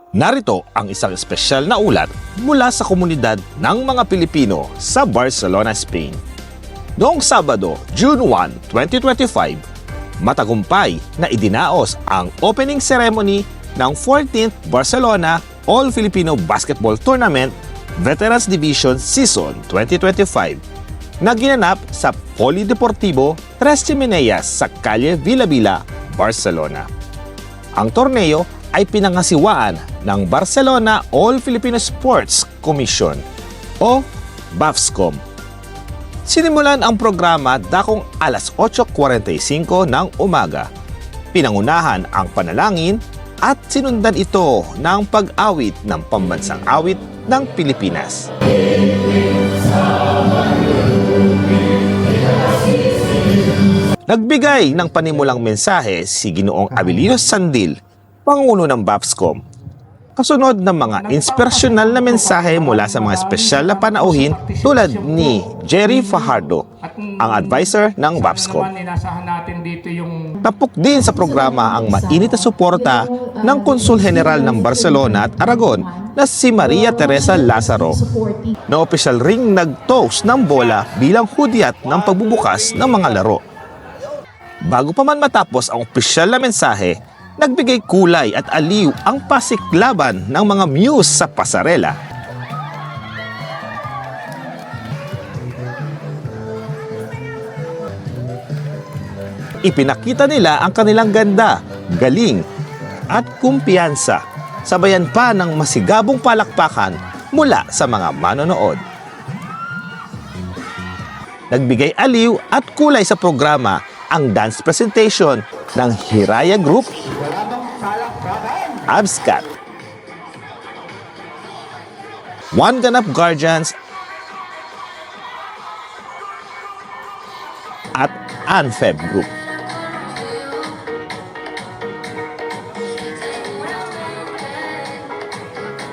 Narito ang isang espesyal na ulat mula sa komunidad ng mga Pilipino sa Barcelona, Spain. Noong Sabado, June 1, 2025, matagumpay na idinaos ang opening ceremony ng 14th Barcelona All-Filipino Basketball Tournament Veterans Division Season 2025 na ginanap sa Polideportivo Tres Chimenezas sa Calle Vila-Vila, Barcelona. Ang torneo ay pinangasiwaan ng Barcelona All-Filipino Sports Commission o BAFSCOM. Sinimulan ang programa dakong alas 8:45 ng umaga. Pinangunahan ang panalangin at sinundan ito ng pag-awit ng pambansang awit ng Pilipinas. Nagbigay ng panimulang mensahe si Ginoong Abilino Sandil, Pangulo ng BAFSCOM, kasunod ng mga inspirasyonal na mensahe mula sa mga espesyal na panauhin tulad ni Jerry Fajardo, ang advisor ng BAFSCOM. Tapok din sa programa ang mainit na suporta ng Konsul General ng Barcelona at Aragon na si Maria Teresa Lazaro, na opisyal ring nag-toss ng bola bilang hudyat ng pagbubukas ng mga laro. Bago pa man matapos ang opisyal na mensahe, nagbigay kulay at aliw ang pasiklaban ng mga muse sa pasarela. Ipinakita nila ang kanilang ganda, galing at kumpiyansa, sabayan pa ng masigabong palakpakan mula sa mga manonood. Nagbigay aliw at kulay sa programa ang dance presentation ng Hiraya Group, Abscat, One Ganap Guardians at Anfeb Group.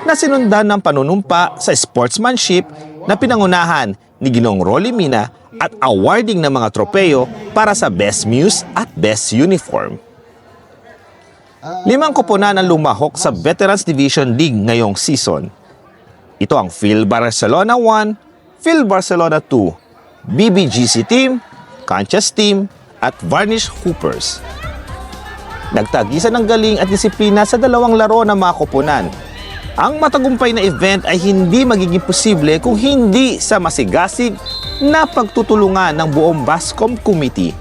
Nasinundan ng panunumpa sa sportsmanship na pinangunahan ni Ginoong Rolly Mina at awarding ng mga tropeo para sa Best Muse at Best Uniform. 5 koponan ang lumahok sa Veterans Division League ngayong season. Ito ang Phil Barcelona 1, Phil Barcelona 2, BBGC Team, Conchas Team, at Varnish Hoopers. Nagtagisan ng galing at disiplina sa dalawang laro ng mga koponan. Ang matagumpay na event ay hindi magiging posible kung hindi sa masigasig na pagtutulungan ng buong BAFSCOM Committee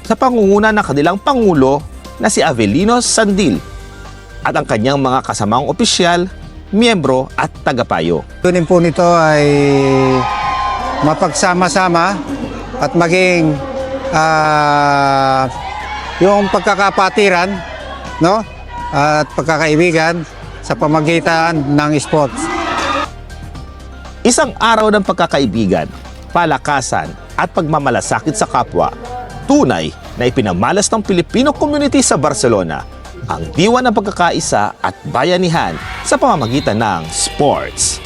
sa pangunguna ng kanilang Pangulo na si Avelino Sandil at ang kanyang mga kasamang opisyal, miyembro at tagapayo. Tunin po nito ay mapagsama-sama at maging yung pagkakapatiran, no? At pagkakaibigan sa pamagitan ng sports. Isang araw ng pagkakaibigan, palakasan at pagmamalasakit sa kapwa. Tunay na ipinamalas ng Filipino community sa Barcelona ang diwa ng pagkakaisa at bayanihan sa pamamagitan ng sports.